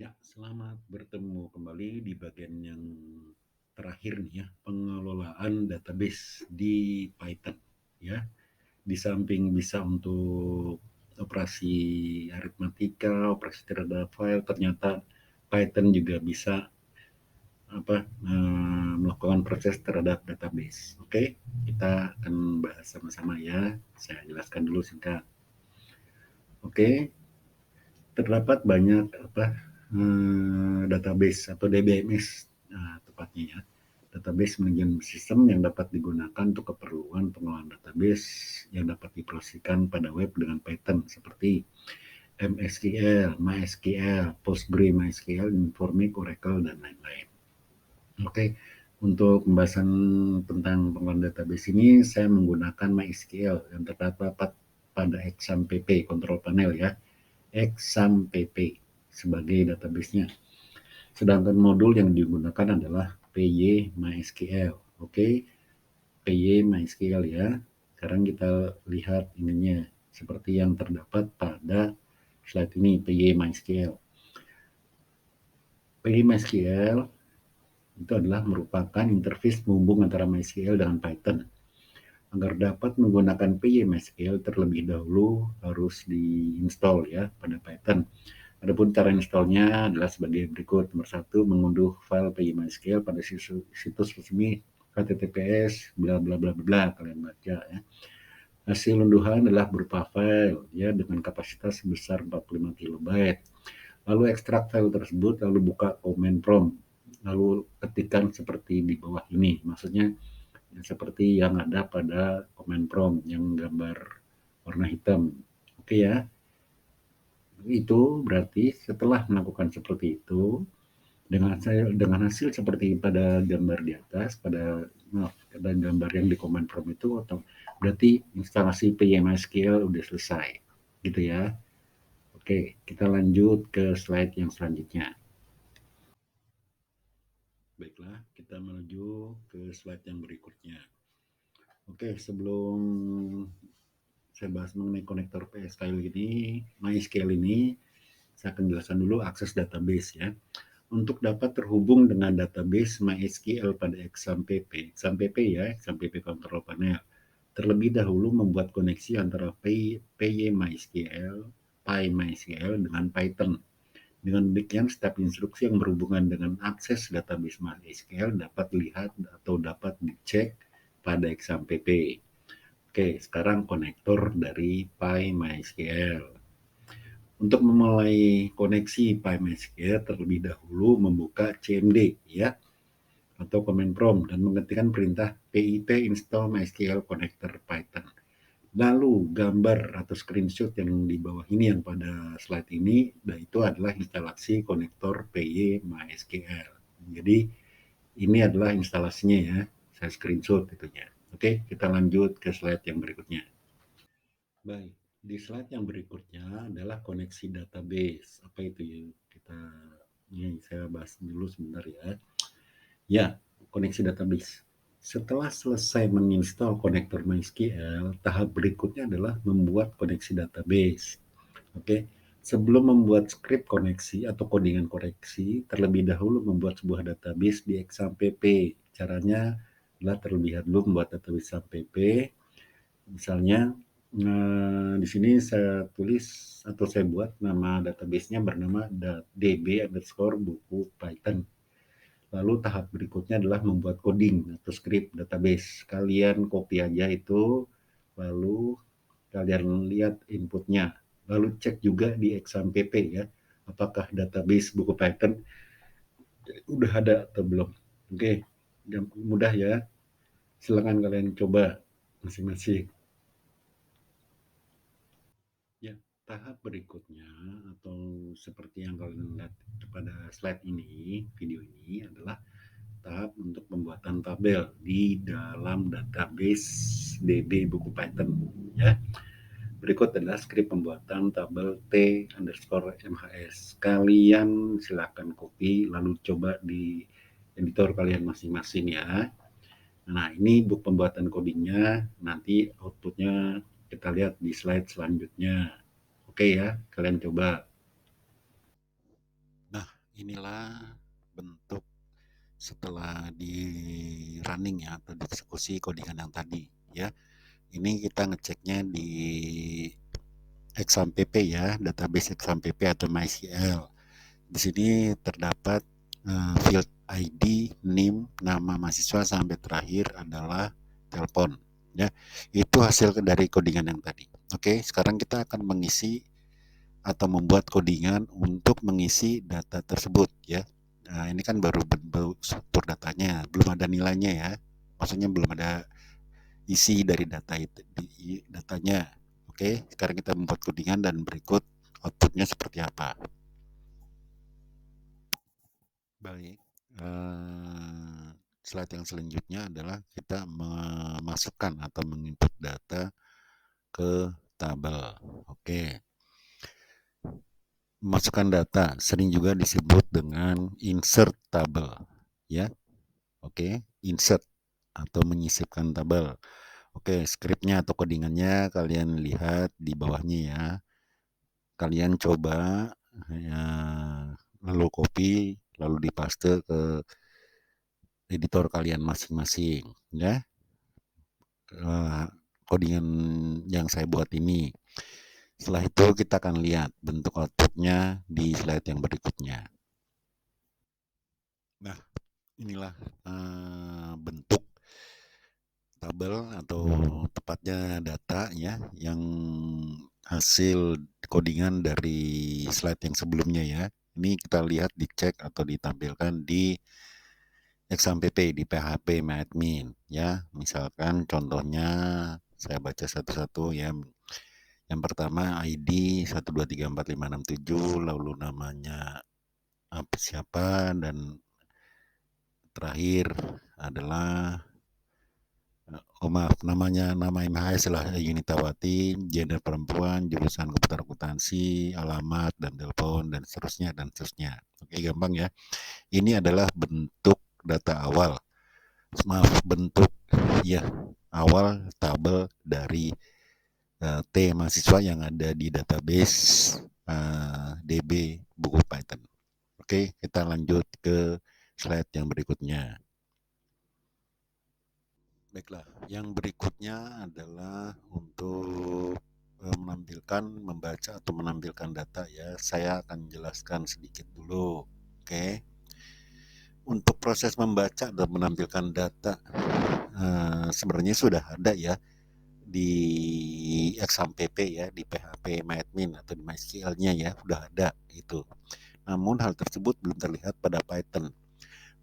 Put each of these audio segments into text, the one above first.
Ya, selamat bertemu kembali di bagian yang terakhir nih ya, pengelolaan database di Python ya. Di samping bisa untuk operasi aritmatika, operasi terhadap file, ternyata Python juga bisa melakukan proses terhadap database. Oke, kita akan bahas sama-sama ya. Saya jelaskan dulu singkat. Oke, terdapat banyak database atau DBMS tepatnya ya. Database manajemen sistem yang dapat digunakan untuk keperluan pengelolaan database yang dapat dioperasikan pada web dengan Python seperti MSQL, MySQL, PostgreSQL, Informix, Oracle, dan lain-lain. Oke, untuk pembahasan tentang pengelolaan database ini saya menggunakan MySQL yang terdapat pada XAMPP control panel ya. XAMPP sebagai database-nya. Sedangkan modul yang digunakan adalah PY-MySQL. Oke, PY-MySQL ya. Sekarang kita lihat ininya seperti yang terdapat pada slide ini, PY-MySQL. PY-MySQL itu adalah merupakan interface penghubung antara MySQL dengan Python. Agar dapat menggunakan PY-MySQL terlebih dahulu harus diinstal ya pada Python. Adapun cara installnya adalah sebagai berikut. Nomor 1, mengunduh file PY-MySQL pada situs resmi https bla bla bla bla, kalian baca ya. Hasil unduhan adalah berupa file ya dengan kapasitas sebesar 45 KB. Lalu ekstrak file tersebut, lalu buka command prompt, lalu ketikkan seperti di bawah ini. Maksudnya seperti yang ada pada command prompt yang gambar warna hitam. Oke ya. Itu berarti setelah melakukan seperti itu dengan hasil seperti pada gambar di atas, pada gambar yang di command prompt itu, atau berarti instalasi PY-MySQL udah selesai gitu ya. Oke, kita lanjut ke slide yang selanjutnya. Baiklah, kita menuju ke slide yang berikutnya. Oke, sebelum saya bahas mengenai konektor MySQL ini, saya akan jelaskan dulu akses database ya. Untuk dapat terhubung dengan database MySQL pada XAMPP ya, XAMPP Control Panel, terlebih dahulu membuat koneksi antara PyMySQL dengan Python. Dengan demikian, setiap instruksi yang berhubungan dengan akses database MySQL dapat dilihat atau dapat dicek pada XAMPP. Oke, sekarang konektor dari PyMySQL. Untuk memulai koneksi PyMySQL terlebih dahulu membuka CMD ya atau command prompt dan mengetikkan perintah pip install MySQL connector Python. Lalu gambar atau screenshot yang di bawah ini yang pada slide ini, dan itu adalah instalasi konektor PY MySQL. Jadi ini adalah instalasinya ya, saya screenshot itunya. Oke, kita lanjut ke slide yang berikutnya. Baik, di slide yang berikutnya adalah koneksi database. Apa itu ya? Saya bahas dulu sebentar ya. Ya, koneksi database. Setelah selesai menginstal konektor MySQL, tahap berikutnya adalah membuat koneksi database. Oke, sebelum membuat skrip koneksi atau codingan koneksi, terlebih dahulu membuat sebuah database di XAMPP. Caranya adalah terlebih dahulu membuat database XAMPP. Misalnya, di sini saya tulis atau saya buat nama database-nya bernama db_buku Python. Lalu tahap berikutnya adalah membuat coding atau script database. Kalian copy aja itu, lalu kalian lihat inputnya. Lalu cek juga di XAMPP ya, apakah database buku Python udah ada atau belum. Oke, mudah ya. Silakan kalian coba masing-masing. Ya, tahap berikutnya atau seperti yang kalian lihat pada slide ini, video ini adalah tahap untuk pembuatan tabel di dalam database DB buku Python ya. Berikut adalah skrip pembuatan tabel T_MHS. Kalian silakan copy lalu coba di editor kalian masing-masing ya. Nah, ini pembuatan codingnya, nanti outputnya kita lihat di slide selanjutnya. Oke ya, kalian coba. Nah, inilah bentuk setelah di running ya atau dieksekusi codingan yang tadi ya. Ini kita ngeceknya di XAMPP ya, database XAMPP atau MySQL. Di sini terdapat field ID, NIM, nama mahasiswa sampai terakhir adalah telepon ya. Itu hasil dari codingan yang tadi. Oke, sekarang kita akan mengisi atau membuat codingan untuk mengisi data tersebut ya. Nah, ini kan baru struktur datanya, belum ada nilainya ya. Maksudnya belum ada isi dari data itu, datanya. Oke, sekarang kita membuat codingan dan berikut outputnya seperti apa. Baik, slide yang selanjutnya adalah kita memasukkan atau menginput data ke tabel. Oke, memasukkan data sering juga disebut dengan insert tabel ya. Oke, insert atau menyisipkan tabel. Oke, skripnya atau codingannya kalian lihat di bawahnya ya. Kalian coba ya, lalu copy lalu dipaste ke editor kalian masing-masing ya. Codingan yang saya buat ini. Setelah itu kita akan lihat bentuk outputnya di slide yang berikutnya. Nah, inilah bentuk tabel atau tepatnya data ya yang hasil codingan dari slide yang sebelumnya ya. Ini kita lihat dicek atau ditampilkan di XAMPP di PHP MyAdmin ya. Misalkan contohnya saya baca satu-satu ya. Yang pertama ID 1234567 lalu namanya apa siapa dan terakhir adalah maaf nama MHS lah Yunitawati, gender perempuan, jurusan komputer akuntansi, alamat dan telepon dan seterusnya dan seterusnya. Oke, gampang ya. Ini adalah bentuk data awal. Maaf, bentuk ya awal tabel dari T mahasiswa yang ada di database DB buku Python. Oke, kita lanjut ke slide yang berikutnya. Baiklah, yang berikutnya adalah untuk membaca atau menampilkan data ya. Saya akan jelaskan sedikit dulu. Oke. Untuk proses membaca dan menampilkan data sebenarnya sudah ada ya di XAMPP ya, di PHP MyAdmin atau di MySQL-nya ya, sudah ada itu. Namun hal tersebut belum terlihat pada Python.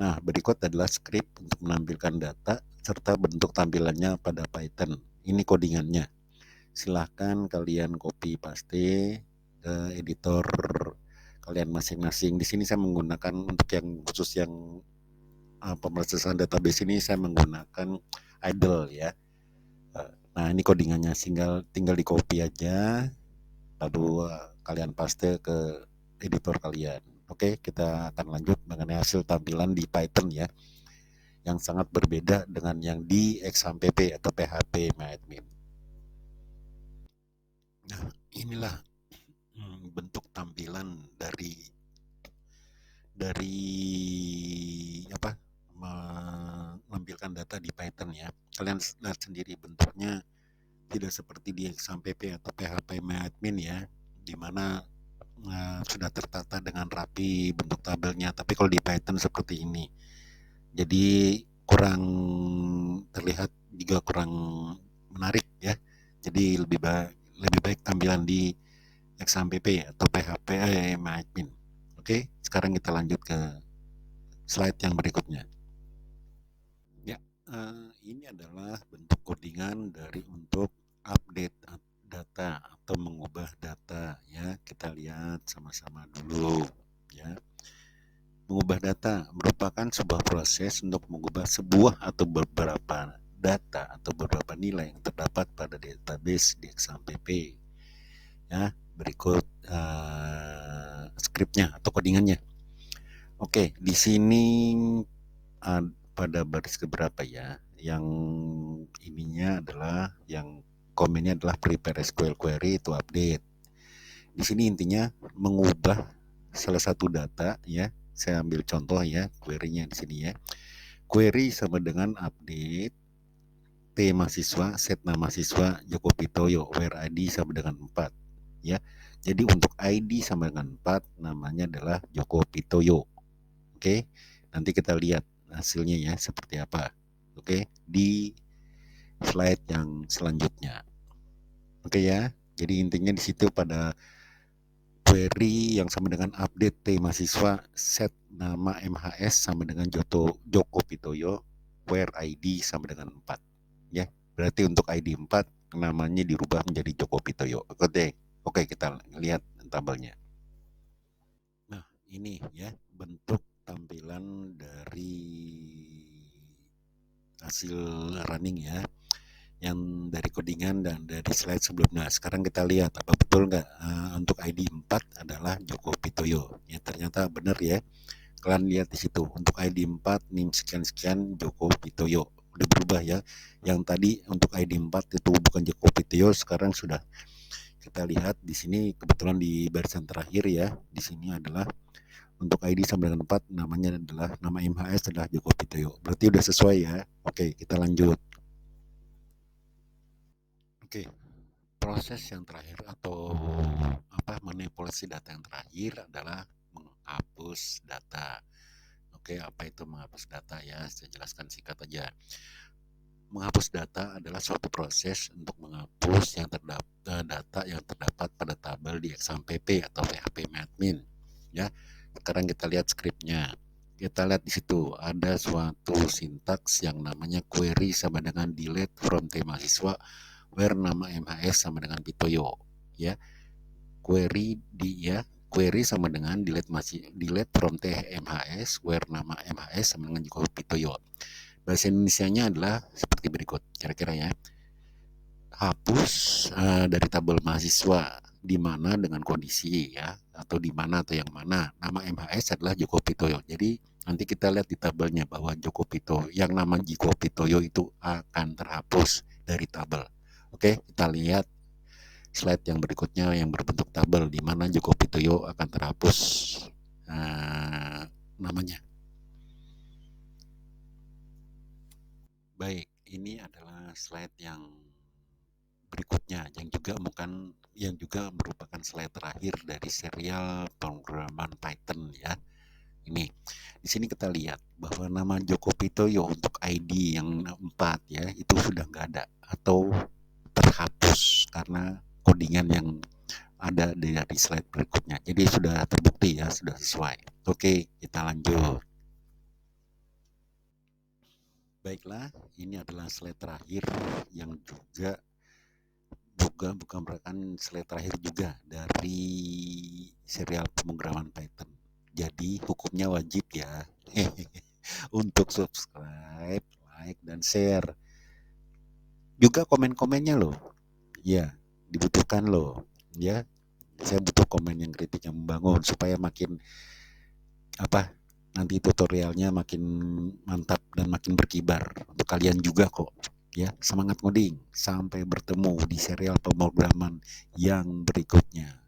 Nah, berikut adalah script untuk menampilkan data serta bentuk tampilannya pada Python. Ini codingannya. Silahkan kalian copy paste ke editor kalian masing-masing. Di sini saya menggunakan untuk yang khusus yang pemrosesan database ini saya menggunakan idle ya. Nah, ini codingannya, tinggal di copy aja, lalu kalian paste ke editor kalian. Oke, kita akan lanjut mengenai hasil tampilan di Python ya, yang sangat berbeda dengan yang di XAMPP atau PHP MyAdmin. Nah, inilah bentuk tampilan dari apa menampilkan data di Python ya. Kalian lihat sendiri bentuknya tidak seperti di XAMPP atau PHP MyAdmin ya, di mana sudah tertata dengan rapi bentuk tabelnya. Tapi kalau di Python seperti ini, jadi kurang terlihat juga kurang menarik ya. Jadi lebih baik tampilan di XAMPP atau PHP MyAdmin. Oke, sekarang kita lanjut ke slide yang berikutnya. Ya, ini adalah bentuk codingan dari untuk update data atau mengubah data ya. Kita lihat sama-sama dulu ya. Mengubah data merupakan sebuah proses untuk mengubah sebuah atau beberapa data atau beberapa nilai yang terdapat pada database di XAMPP ya. Berikut skripnya atau codingannya. Oke, di sini pada baris keberapa ya, yang ininya adalah yang komennya adalah prepare SQL query to update. Di sini intinya mengubah salah satu data ya Saya ambil contoh ya, query-nya di sini ya. Query sama dengan update T mahasiswa, set nama siswa Joko Pitoyo, where ID sama dengan 4 ya. Jadi untuk ID sama dengan 4 namanya adalah Joko Pitoyo. Oke. Nanti kita lihat hasilnya ya seperti apa. Oke, di slide yang selanjutnya. Oke ya. Jadi intinya di situ pada query yang sama dengan update T mahasiswa, set nama MHS sama dengan Joko Pitoyo, where ID sama dengan 4 ya. Berarti untuk ID 4 namanya dirubah menjadi Joko Pitoyo. Oke, kita lihat tabelnya. Nah, ini ya bentuk tampilan dari hasil running ya, yang dari codingan dan dari slide sebelumnya. Sekarang kita lihat apa betul nggak untuk ID 4 adalah Joko Pitoyo. Ya ternyata benar ya. Kalian lihat di situ untuk ID 4 NIM sekian-sekian Joko Pitoyo. Udah berubah ya. Yang tadi untuk ID 4 itu bukan Joko Pitoyo, sekarang sudah kita lihat di sini kebetulan di barisan terakhir ya. Di sini adalah untuk ID sama dengan 4 namanya adalah nama MHS adalah Joko Pitoyo. Berarti udah sesuai ya. Oke, kita lanjut. Oke, proses yang terakhir atau manipulasi data yang terakhir adalah menghapus data. Oke, apa itu menghapus data ya? Saya jelaskan singkat aja. Menghapus data adalah suatu proses untuk menghapus data yang terdapat pada tabel di XAMPP atau PHP-admin. Ya, sekarang kita lihat skripnya. Kita lihat di situ ada suatu sintaks yang namanya query sama dengan delete from T mahasiswa, where nama MHS sama dengan Pitoyo. Ya, query sama dengan delete from T MHS, where nama MHS sama dengan Joko Pitoyo. Bahasa Indonesianya adalah seperti berikut kira-kira ya. Hapus dari tabel mahasiswa di mana dengan kondisi ya, atau di mana atau yang mana nama MHS adalah Joko Pitoyo. Jadi nanti kita lihat di tabelnya bahwa Joko Pitoyo, yang nama Joko Pitoyo itu akan terhapus dari tabel. Oke, kita lihat slide yang berikutnya yang berbentuk tabel di mana Joko Pitoyo akan terhapus namanya. Baik, ini adalah slide yang berikutnya yang juga merupakan slide terakhir dari serial pemrograman Python ya. Ini di sini kita lihat bahwa nama Joko Pitoyo untuk ID yang 4 ya itu sudah nggak ada atau terhapus karena codingan yang ada dari slide berikutnya. Jadi sudah terbukti ya, sudah sesuai. Oke, kita lanjut. Baiklah, ini adalah slide terakhir yang juga bukan merupakan slide terakhir juga dari serial pemrograman Python. Jadi hukumnya wajib ya untuk subscribe, like, dan share. Juga komen-komennya loh. Ya, dibutuhkan loh. Ya, saya butuh komen yang kritik yang membangun supaya makin nanti tutorialnya makin mantap dan makin berkibar untuk kalian juga kok. Ya, semangat ngoding. Sampai bertemu di serial pemrograman yang berikutnya.